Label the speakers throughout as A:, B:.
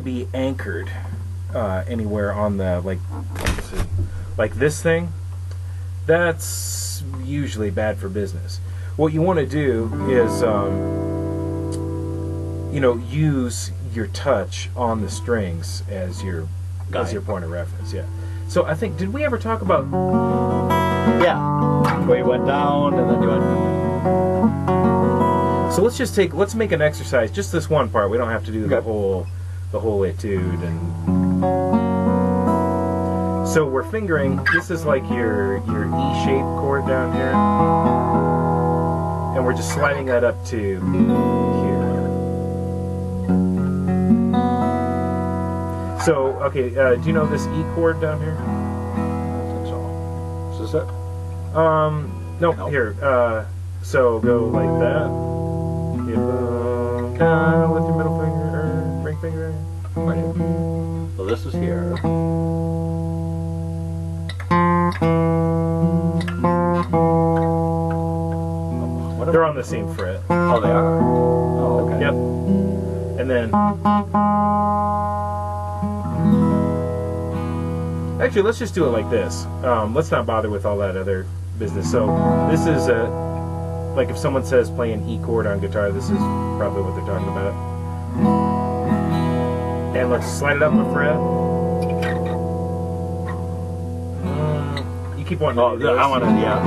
A: be anchored anywhere on the like this thing. That's usually bad for business. What you want to do is use your touch on the strings as your point of reference. Yeah. So I think, did we ever talk about?
B: Yeah. Where you went down and then you went.
A: So let's make an exercise. Just this one part. We don't have to do the whole etude. And so we're fingering. This is like your E-shaped chord down here, and we're just sliding that up to here. So, okay, do you know this E chord down here?
B: I don't think so. Is this it?
A: No, here. So go like that. With your middle finger, or ring finger.
B: Right here. So this is here.
A: They're on the same fret.
B: Oh, they are? Oh, okay.
A: Yep. And then... Actually, let's just do it like this. Let's not bother with all that other business. So this is like if someone says play an E chord on guitar, this is probably what they're talking about. And let's slide it up a fret. You keep wanting to do this.
B: I want to, yeah.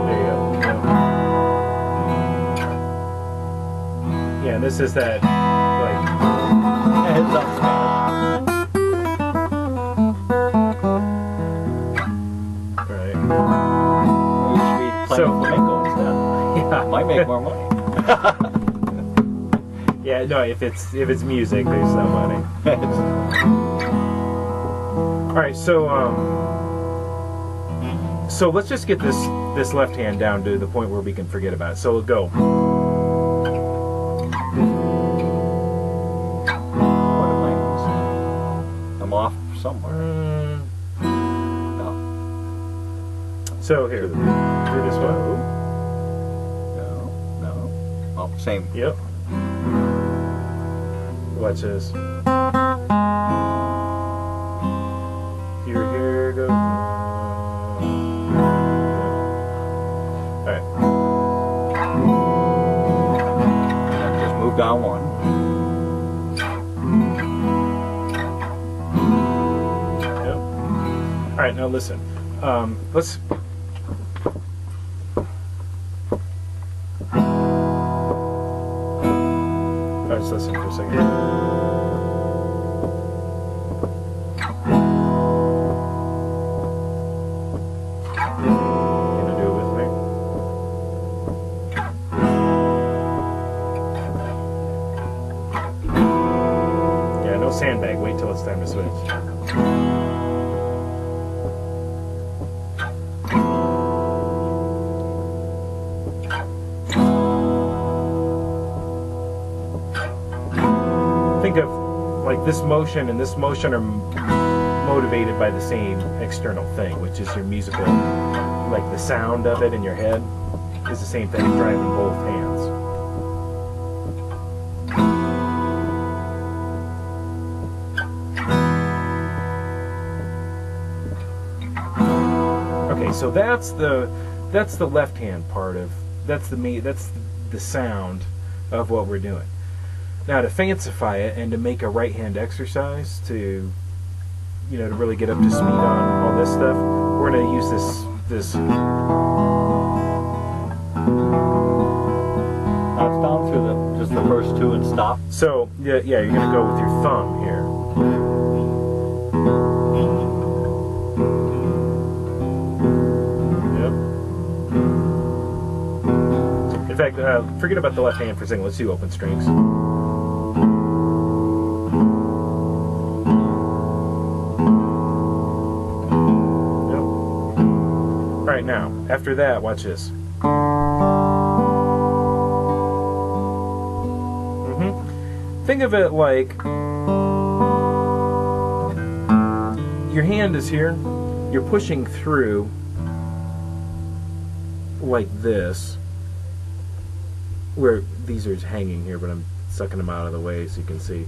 A: There you go. Yeah, and this is that, like...
B: Heads up smash.
A: Right.
B: You should be playing flamenco instead.
A: Yeah.
B: Might make more money.
A: Yeah, no, if it's music, there's no money. Alright, so let's just get this left hand down to the point where we can forget about it. So go.
B: What am I missing? I'm off somewhere. No.
A: So here, do this one.
B: No. Oh, same.
A: Yep. Watch this. Here, go. Alright.
B: Just move down one.
A: Yep. Alright, now listen. Let's... Alright, just listen for a second. Sandbag, wait till it's time to switch. Think of like this motion and this motion are motivated by the same external thing, which is your musical, like the sound of it in your head is the same thing driving both hands. So that's the left hand part of that's the sound of what we're doing. Now to fancify it and to make a right hand exercise to to really get up to speed on all this stuff, we're going to use this.
B: That's down through just the first two and stop.
A: So yeah, you're going to go with your thumb here. In fact, forget about the left hand for a second. Let's do open strings. Yep. Alright, now, after that, watch this. Think of it like your hand is here, you're pushing through like this. Where these are hanging here, but I'm sucking them out of the way so you can see.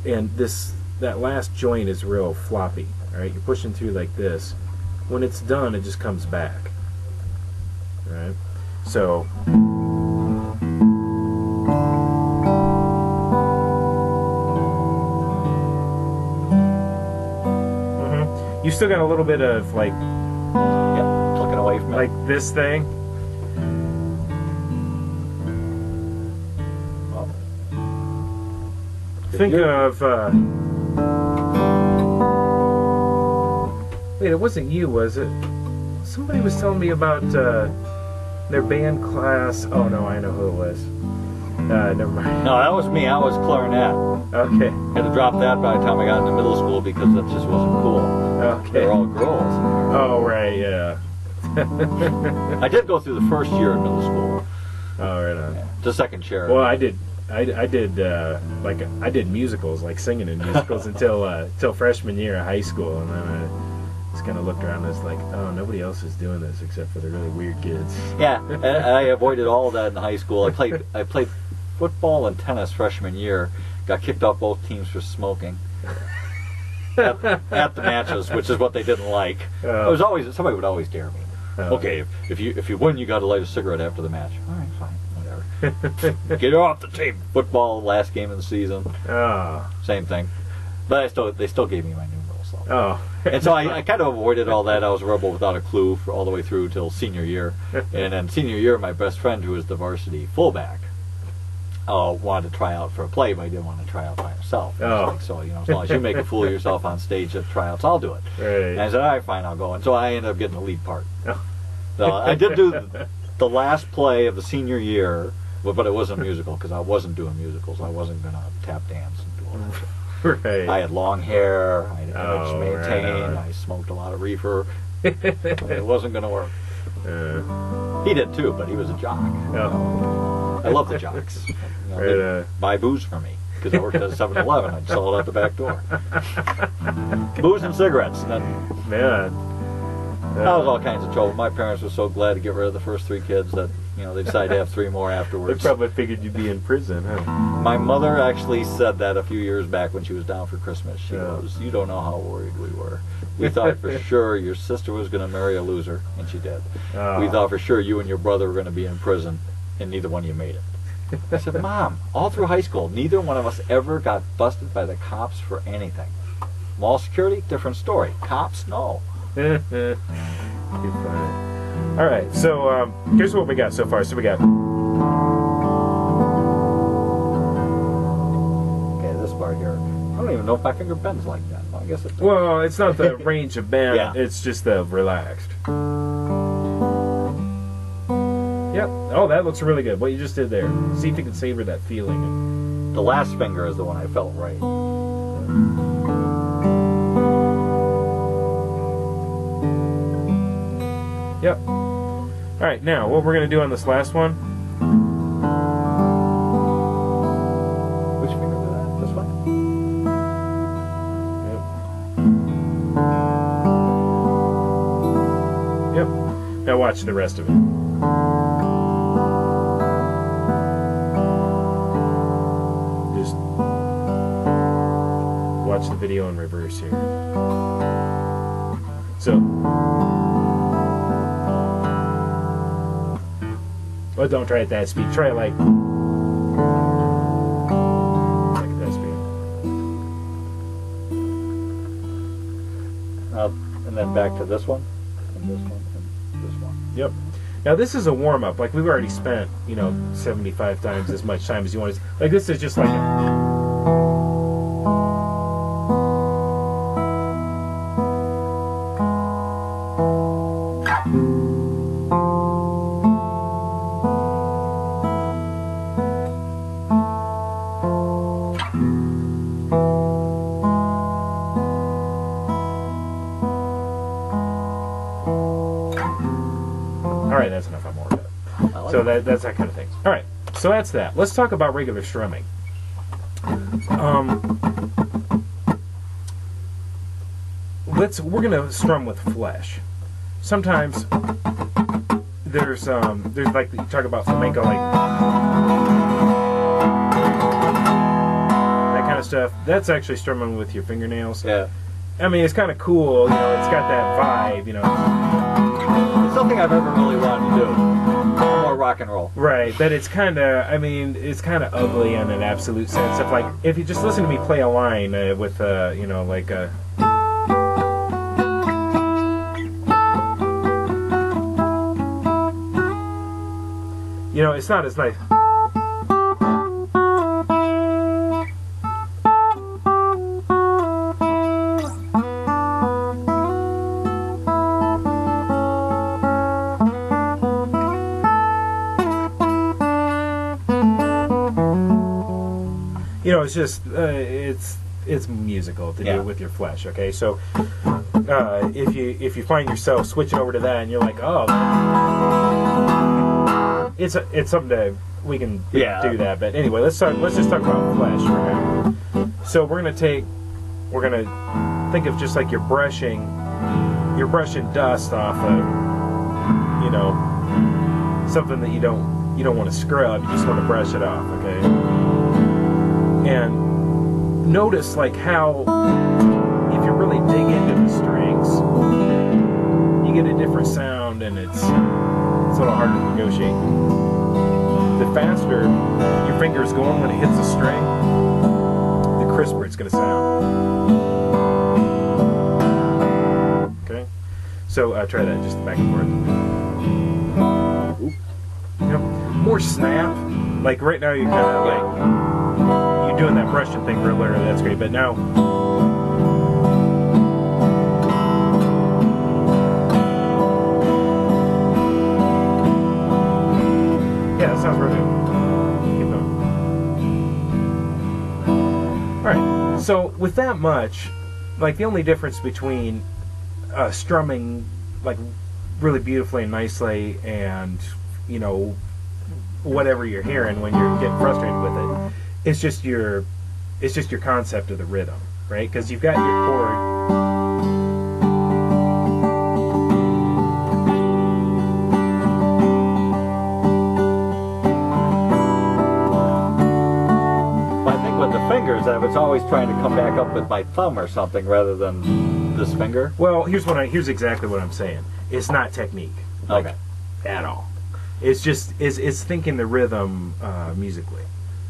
A: And this that last joint is real floppy. All right, you're pushing through like this. When it's done, it just comes back. All right, so. You still got a little bit of like,
B: Yeah, looking away from it.
A: like this thing.
B: Well,
A: Think of. Wait, it wasn't you, was it? Somebody was telling me about their band class. Oh no, I know who it was. Never mind.
B: no, that was me. I was clarinet.
A: Okay.
B: Had to drop that by the time I got into middle school because that just wasn't cool.
A: Okay.
B: They were all girls.
A: Oh right, yeah.
B: I did go through the first year in middle school.
A: Oh right on.
B: Yeah, the second chair.
A: Well, I did musicals, like singing in musicals until freshman year of high school, and then I just kind of looked around and was like, oh, nobody else is doing this except for the really weird kids.
B: Yeah, and I avoided all of that in high school. I played football and tennis freshman year. Got kicked off both teams for smoking at the matches, which is what they didn't like. It was always somebody would always dare me. Okay, if you win, you got to light a cigarette after the match. All right, fine, whatever. Get off the team. Football, last game of the season.
A: Oh.
B: Same thing. But they still gave me my numerals. So.
A: Oh.
B: And so I kind of avoided all that. I was a rebel without a clue for all the way through till senior year. And then senior year, my best friend, who was the varsity fullback, wanted to try out for a play, but he didn't want to try out by himself.
A: Oh.
B: Like, so, as long as you make a fool of yourself on stage at tryouts, I'll do it.
A: Right.
B: And I said, all right, fine, I'll go. And so I ended up getting the lead part.
A: Oh.
B: So I did do the last play of the senior year, but it wasn't a musical because I wasn't doing musicals. I wasn't going to tap dance and do all that shit.
A: Right.
B: I had long hair. I had image to maintain.
A: right.
B: I smoked a lot of reefer. It wasn't going to work. He did too, but he was a jock.
A: Oh.
B: I love the jocks.
A: Right,
B: They'd buy booze for me because I worked at a 7-Eleven. I'd sell it out the back door. Booze and cigarettes. And then
A: Man.
B: I was all kinds of trouble. My parents were so glad to get rid of the first 3 kids that they decided to have 3 more
A: They
B: afterwards.
A: probably figured you'd be in prison, huh?
B: My mother actually said that a few years back when she was down for Christmas. She goes, "You don't know how worried we were. We thought for sure your sister was going to marry a loser, and she did.
A: Oh.
B: We thought for sure you and your brother were going to be in prison, and neither one of you made it." I said, "Mom, all through high school, neither one of us ever got busted by the cops for anything. Mall security, different story. Cops, no."
A: Too funny. All right, so here's what we got so far. So we got
B: Okay, this part here. I don't even know if my finger bends like that. Well, I guess it does.
A: well, it's not the range of bend.
B: Yeah.
A: It's just the relaxed. Yep. Oh, that looks really good. What you just did there. See if you can savor that feeling.
B: The last finger is the one I felt right.
A: Yep. All right, now what we're gonna do on this last one?
B: Which finger was that? This one?
A: Yep. Now watch the rest of it. Just watch the video in reverse here. So. Well, don't try it that speed. Try it like that speed.
B: And then back to this one, and this one, and this one.
A: Yep. Now this is a warm up. Like we've already spent, 75 times as much time as you want to. Like this is just like. All right, that's enough. I'm more of it.
B: I like
A: So
B: it.
A: that's that kind of thing. All right, so that's that. Let's talk about regular strumming. We're gonna strum with flesh. Sometimes there's like you talk about flamenco, like that kind of stuff, that's actually strumming with your fingernails.
B: Yeah.
A: I mean, it's kind of cool. You know, it's got that vibe. You know.
B: It's something I've ever really wanted to do. More rock and roll.
A: Right, but it's kind of, I mean, it's kind of ugly in an absolute sense. Of like, if you just listen to me play a line with, you know, like a. You know, it's not as nice. You know, it's just it's musical to do it with your flesh. Okay, so if you find yourself switching over to that and you're like, oh, it's something that we can do that. But anyway, let's just talk about flesh right now. So we're gonna think of just like you're brushing dust off of, you know, something that you don't want to scrub. You just want to brush it off. Okay. And notice like how if you really dig into the strings, you get a different sound, and it's a little hard to negotiate. The faster your finger's going when it hits a string, the crisper it's going to sound. Okay, so try that just back and forth. You know, more snap. Like right now, you're kind of like. Doing that brushing thing earlier, that's great, but now yeah, that sounds really good. Keep going. Alright, so with that much, like the only difference between strumming like really beautifully and nicely and, you know, whatever you're hearing when you're getting frustrated with it, it's just your concept of the rhythm, right? Because you've got your chord.
B: I think with the fingers, I was always trying to come back up with my thumb or something rather than this finger.
A: Well, here's exactly what I'm saying. It's not technique, like,
B: Okay.
A: at all. It's just it's thinking the rhythm musically.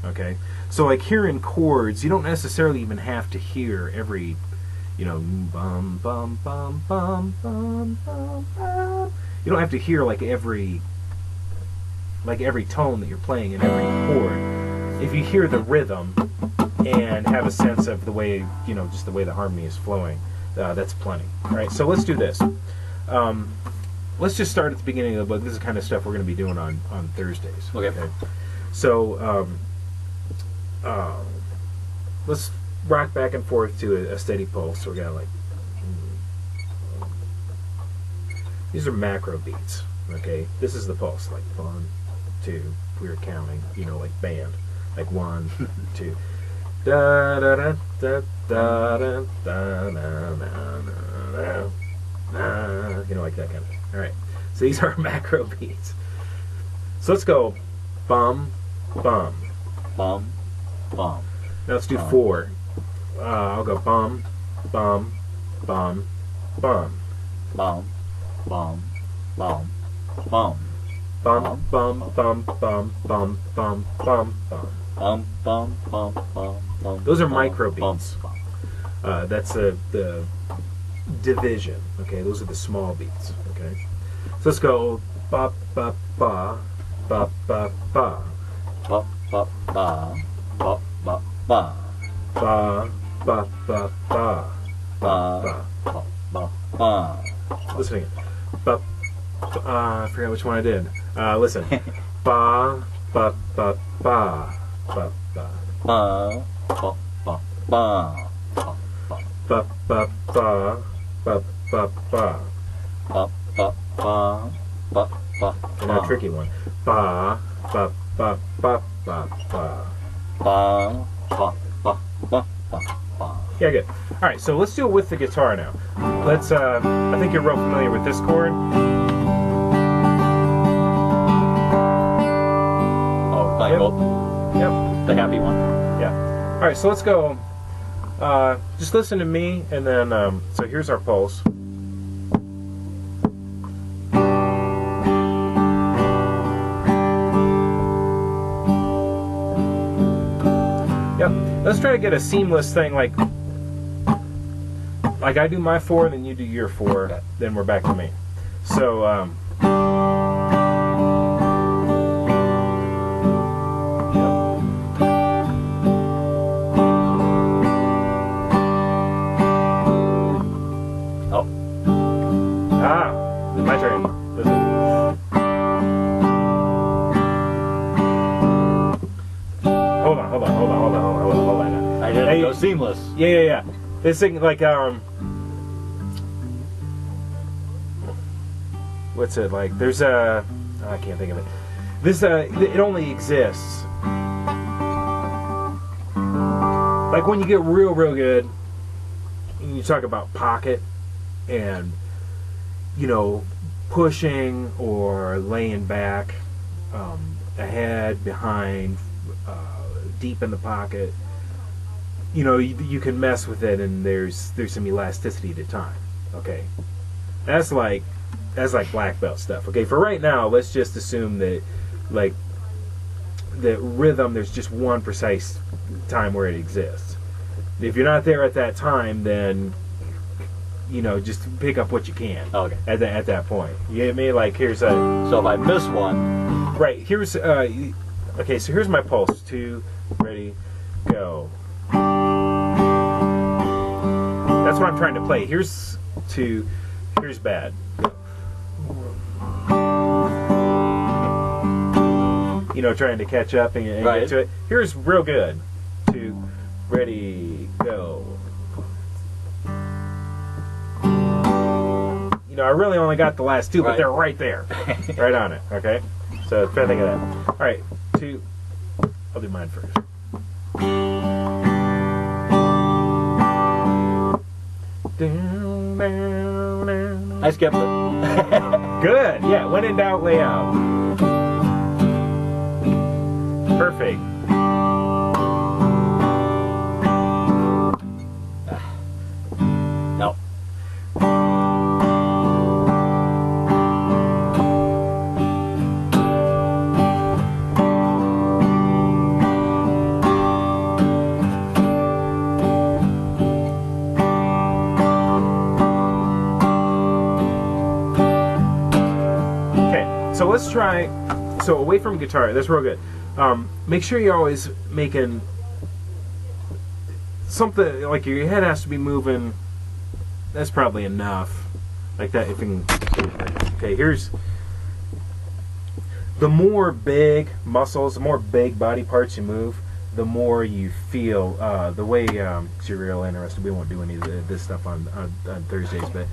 A: Okay, so like hearing chords, you don't necessarily even have to hear every, you know, bum bum bum bum bum bum bum. You don't have to hear like every tone that you're playing in every chord. If you hear the rhythm and have a sense of the way, you know, just the way the harmony is flowing, that's plenty. All right, so let's do this. Let's just start at the beginning of the book. This is the kind of stuff we're going to be doing on Thursdays.
B: Okay.
A: So. Let's rock back and forth to a steady pulse. So we're gonna like these are macro beats. Okay, this is the pulse, like 1, 2. If we were counting, you know, like band, like 1, 2, da da da da da da da da da, you know, like that kind of thing. All right, so these are macro beats. So let's go bum bum
B: Bum, bum.
A: Now let's do 4. I'll go bum, bum, bum, bum.
B: Bum, bum, bum, bum.
A: Bum, bum, bum, bum, bum, bum, bum, bum.
B: Bum, bum, bum, bum, bum.
A: Those are
B: bum,
A: micro
B: bum,
A: beats.
B: bum.
A: That's the division. Okay, those are the small beats. Okay, so let's go ba ba ba ba ba ba
B: Ba, ba, ba, ba, ba, ba.
A: ba ba ba ba
B: Ba,
A: ba.
B: ba, ba, ba.
A: Listen again. Ba. I forgot which one I did. Listen. Ba ba ba ba ba ba.
B: Ba, ba, ba, ba. Ba,
A: Ba ba
B: ba.
A: ba ba ba ba.
B: Ba, ba, ba, ba, ba.
A: And now a tricky one. Ba ba ba ba ba ba.
B: Ba, ba, ba, ba, ba, ba.
A: Yeah, good. All right, so let's do it with the guitar now. Let's. I think you're real familiar with this chord.
B: Oh, like
A: Yep.
B: oh,
A: Yep.
B: the happy one.
A: Yeah. All right, so let's go just listen to me, and then so here's our pulse. Yep. Let's try to get a seamless thing, like I do my 4, then you do your 4,
B: Okay.
A: then we're back to me. So
B: Oh,
A: my turn. Listen. Hold on.
B: I didn't
A: Hey.
B: go seamless.
A: Yeah. This thing, like, what's it like? There's a, I can't think of it. This, it only exists. Like when you get real good, and you talk about pocket and, you know, pushing or laying back, ahead, behind, deep in the pocket. You know, you can mess with it, and there's some elasticity to time. Okay, that's like black belt stuff. Okay, for right now, let's just assume that, like, the rhythm, there's just one precise time where it exists. If you're not there at that time, then, you know, just pick up what you can.
B: Okay.
A: At that point, you get me? Like, here's a
B: So if I miss one,
A: right. Here's okay. So here's my pulse. 2, ready, go. That's what I'm trying to play. Here's 2. Here's bad. You know, trying to catch up and
B: Right.
A: get to it. Here's real good. 2, ready, go. You know, I really only got the last 2, but
B: Right.
A: they're right there, right on it. Okay, so try to think of that. All right, 2. I'll do mine first.
B: I skipped it.
A: Good. Yeah. When in doubt, lay out. Perfect.
B: No.
A: Okay. So let's try. So away from guitar. That's real good. Make sure you're always making something, like your head has to be moving. That's probably enough. Like that. If you can. Okay. Here's. The more big muscles, the more big body parts you move, the more you feel. The way, cause you're real interested. We won't do any of this stuff on Thursdays, but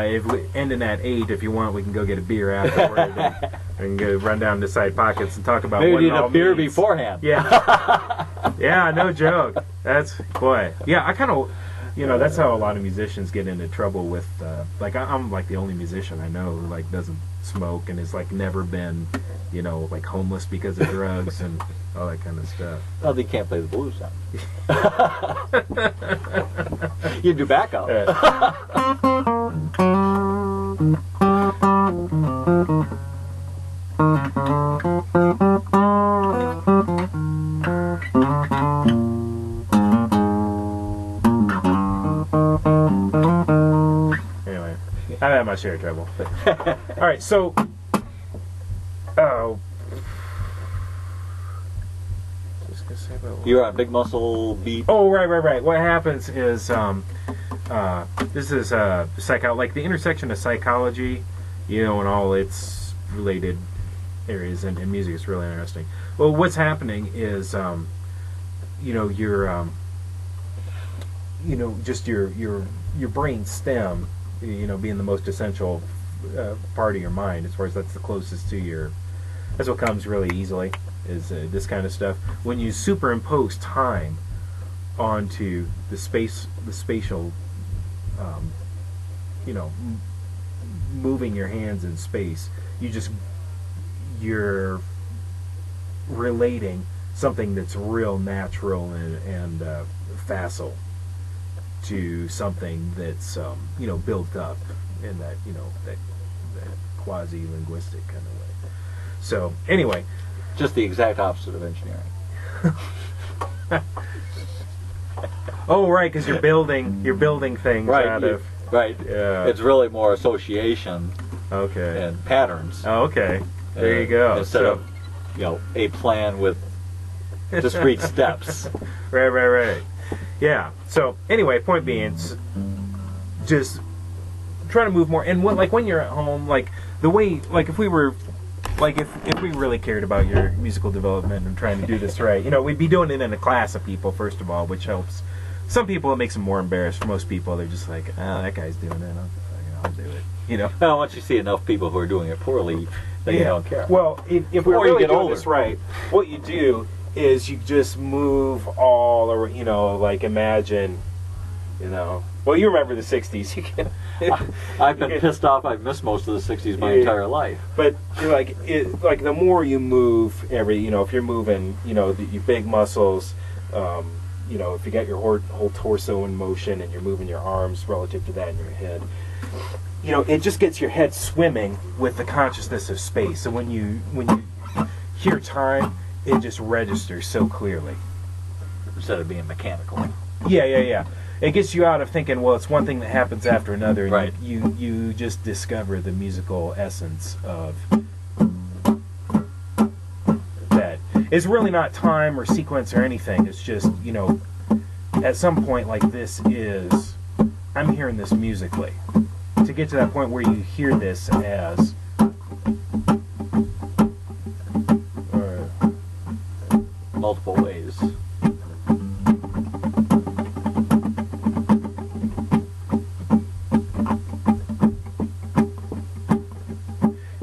A: if we ending at 8, if you want, we can go get a beer afterward and go run down to side pockets and talk about
B: Maybe
A: what
B: we
A: it
B: need
A: all
B: a beer
A: means.
B: beforehand.
A: Yeah, yeah, no joke. That's boy. Yeah, I kind of. You know, that's how a lot of musicians get into trouble with, like, I'm like the only musician I know who, like, doesn't smoke and has, like, never been, you know, like, homeless because of drugs and all that kind of stuff.
B: Well, they can't play the blues then. You do backup.
A: Anyway, I've had my share of trouble. But. All right, so, just gonna say about
B: You're on Big Muscle Beat.
A: Oh, right. What happens is, this is like the intersection of psychology, you know, and all its related areas, and music is really interesting. Well, what's happening is, you know, just your brain stem, you know, being the most essential part of your mind, as far as that's the closest to your. That's what comes really easily. Is this kind of stuff when you superimpose time onto the spatial, you know, moving your hands in space. You're relating something that's real natural and facile, to something that's built up in that that quasi-linguistic kind of way. So anyway,
B: Just the exact opposite of engineering.
A: oh right, because you're building things out of
B: right.
A: Yeah.
B: It's really more association
A: okay.
B: and patterns.
A: Oh, okay. There you go.
B: Instead of a plan with discrete steps.
A: Right. Yeah. So anyway, point being, just trying to move more. And when you're at home, like the way, like if we were, like if we really cared about your musical development and trying to do this right, we'd be doing it in a class of people first of all, which helps. Some people it makes them more embarrassed. For most people, they're just like, oh, that guy's doing it. I'll do it.
B: Well, once you see enough people who are doing it poorly, then you don't care.
A: Well, if we're
B: Or you
A: really
B: get
A: doing
B: older.
A: this right, what you do is you just move all, or like imagine, Well, you remember the '60s. You can.
B: I've been pissed off. I've missed most of the '60s my
A: Yeah.
B: entire life.
A: But like the more you move, if you're moving, your big muscles, if you got your whole torso in motion and you're moving your arms relative to that in your head, it just gets your head swimming with the consciousness of space. So when you hear time, it just registers so clearly.
B: Instead of being mechanical.
A: Yeah. It gets you out of thinking, well, it's one thing that happens after another, and
B: Right.
A: you just discover the musical essence of that. It's really not time or sequence or anything. It's just, at some point like this I'm hearing this musically. To get to that point where you hear this as
B: Multiple ways.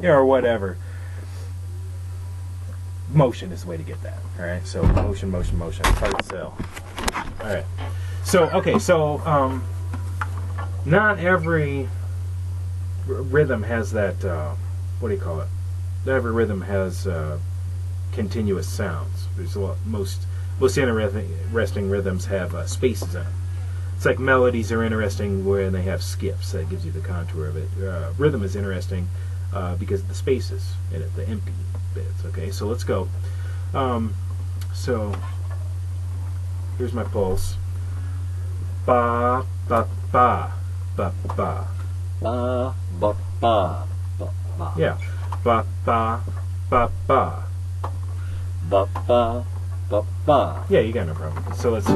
A: or whatever. Motion is the way to get that. All right. So motion. Hard sell. All right. So okay. So not every rhythm has that. What do you call it? Not every rhythm has continuous sounds. There's a lot. Most interesting rhythms have spaces in them. It's like melodies are interesting when they have skips. That gives you the contour of it. Rhythm is interesting because of the spaces in it, the empty bits. Okay, so let's go. So here's my pulse. Ba ba ba ba ba.
B: Ba ba ba ba ba.
A: Yeah. Ba ba ba ba.
B: Ba ba ba ba.
A: Yeah, you got no problem. So let's.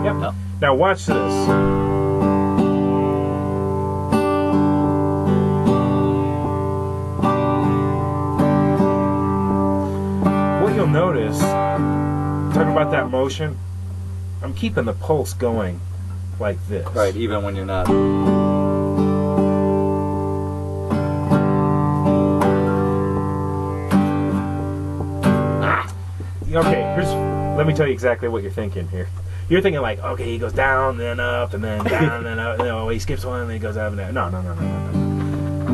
A: Yep.
B: No.
A: Now watch this. What you'll notice, talking about that motion, I'm keeping the pulse going like this.
B: Right, even when you're not.
A: Okay, let me tell you exactly what you're thinking here. You're thinking like, okay, he goes down, then up, and then down, and then up. No, he skips one, and then he goes up and down. No.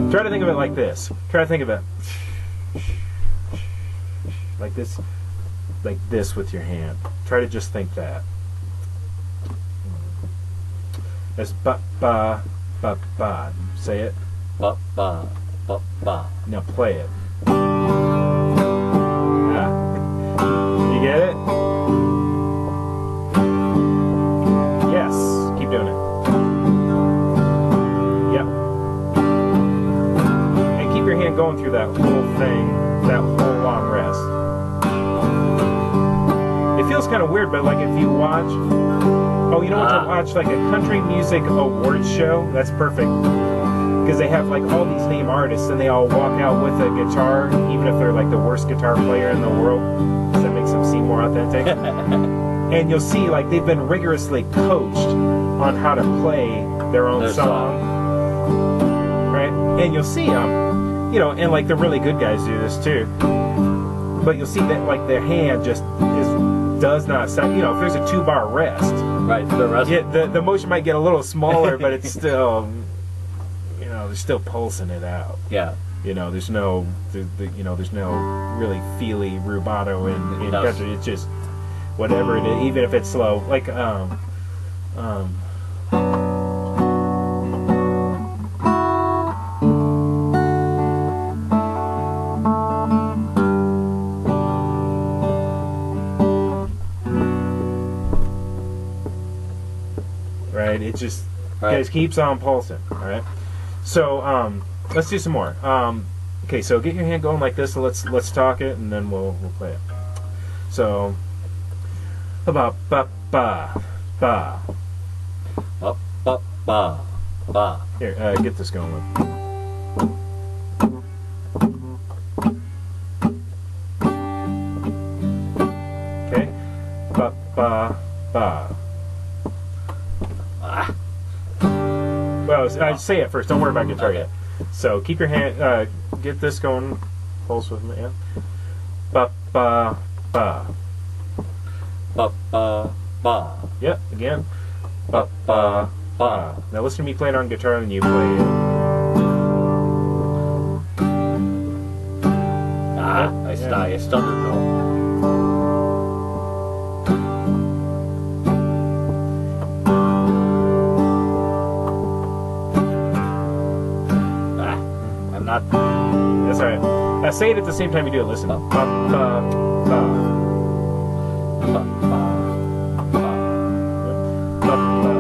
A: Try to think of it like this. Try to think of it like this with your hand. Try to just think that. That's ba ba ba ba. Say it.
B: Ba ba ba ba.
A: Now play it. Yeah. You get it? Yes. Keep doing it. Yep. And keep your hand going through that whole thing, that whole long rest. It feels kind of weird, but like if you watch, oh, you know what, to watch like a country music awards show? That's perfect. Because they have like all these name artists and they all walk out with a guitar, even if they're like the worst guitar player in the world. Does that make them seem more authentic? And you'll see like they've been rigorously coached on how to play their own song. Right? And you'll see them, and like the really good guys do this too. But you'll see that like their hand just is does not sound. You know, if there's a 2-bar rest,
B: Right. The rest.
A: yeah, the motion might get a little smaller, but it's still, you know, they're still pulsing it out.
B: Yeah.
A: You know, there's no, you know, there's no really feely rubato in
B: No.
A: country. It's just whatever it is, even if it's slow. Like right, it just keeps on pulsing. All right, so let's do some more. Okay, so get your hand going like this, and let's talk it, and then we'll play it. So, ba ba ba ba.
B: Up, up, ba, ba.
A: Here, get this going. Okay, ba ba ba.
B: Ah.
A: Well, I say it first. Don't worry about guitar
B: Okay.
A: yet. So keep your hand. Get this going. Pulse with me. Yeah. Ba ba ba.
B: Ba, ba, ba.
A: Yep. Again. Ba ba ba. Now listen to me play it on guitar, and you play it.
B: I stuttered though. I'm not.
A: That's all right. Say it at the same time you do it. Listen. Ba ba ba.
B: Ba, ba, ba.
A: Ba ba ba.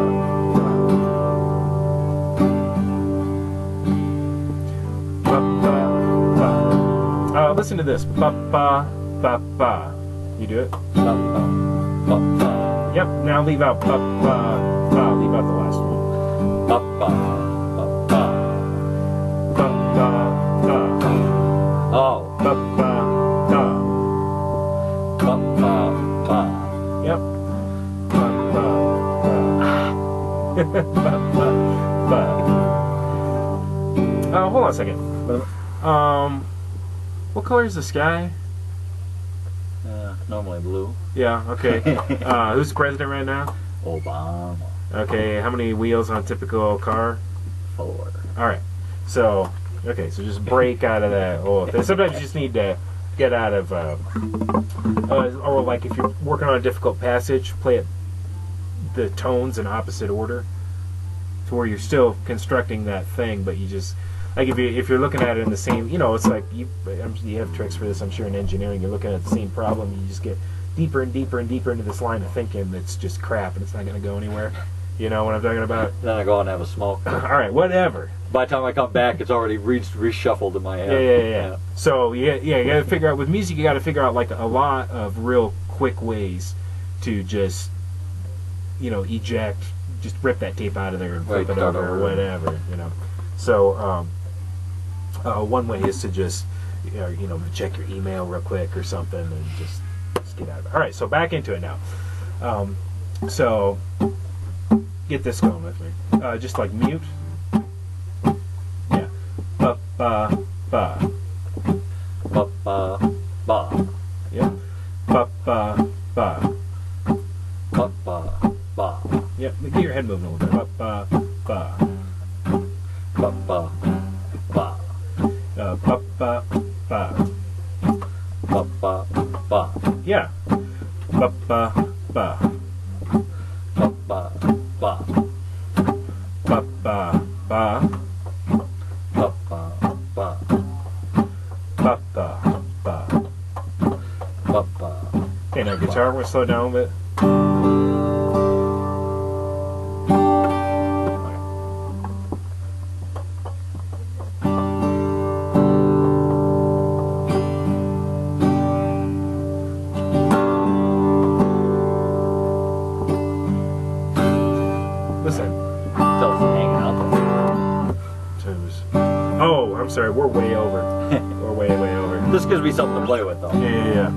A: Ba ba ba. Listen to this. Ba ba ba ba. You do it.
B: Ba, ba, ba, ba.
A: Yep. Now leave out ba ba ba. Leave out the last one.
B: Ba, ba, ba, ba.
A: Ba ba ba.
B: Oh.
A: Ba ba ba.
B: Ba, ba, ba.
A: Yep. Ba ba ba. Ba ba ba. Hold on a second. What color is the sky?
B: Normally blue.
A: Yeah. Okay. Who's the president right now?
B: Obama.
A: Okay. How many wheels on a typical car?
B: 4.
A: All right. So, okay. So just break out of that. Sometimes you just need to get out of, or like if you're working on a difficult passage, play it the tones in opposite order, to where you're still constructing that thing, but you just like if you're looking at it in the same, you know, it's like you have tricks for this, I'm sure, in engineering. You're looking at the same problem, you just get deeper and deeper and deeper into this line of thinking that's just crap and it's not going to go anywhere. You know what I'm talking about?
B: Then I go out and have a smoke.
A: All right, whatever.
B: By the time I come back, it's already reshuffled in my head.
A: Yeah. So you got to figure out with music. You got to figure out like a lot of real quick ways to just, you know, eject, just rip that tape out of there and flip it over or whatever. You know. So one way is to just, you know, check your email real quick or something and just get out of it. All right, so back into it now. So get this going with me. Just like mute. Yeah. Ba ba ba.
B: Ba, ba, ba.
A: Yeah. Ba ba ba.
B: Ba, ba, ba.
A: Yeah. Get your head moving a little bit. Ba ba ba.
B: Ba, ba, ba.
A: Ba ba ba.
B: Ba, ba, ba.
A: Yeah. Ba ba ba.
B: Ba, ba, ba.
A: Ba ba ba.
B: Ba, ba, ba.
A: Ba ba ba.
B: Ba, ba.
A: Okay, now guitar, we'll slow down a bit. Listen.
B: Still hanging out
A: Oh, I'm sorry, we're way over. We're way over.
B: there. This gives me something to play with, though.
A: Yeah.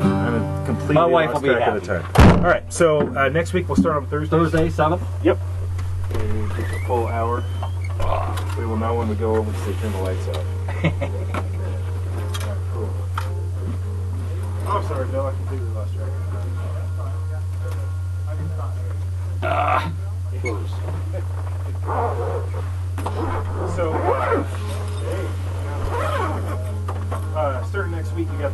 A: I'm completely
B: My wife
A: lost
B: will be
A: track of the
B: happy.
A: time. All right, so next week we'll start on Thursday.
B: Thursday, 7th?
A: Yep. And take a full hour. We will know when we go over because they turn the lights off. Alright, cool. Oh, I'm sorry, Bill. I completely lost track of the time. So, starting next week, you got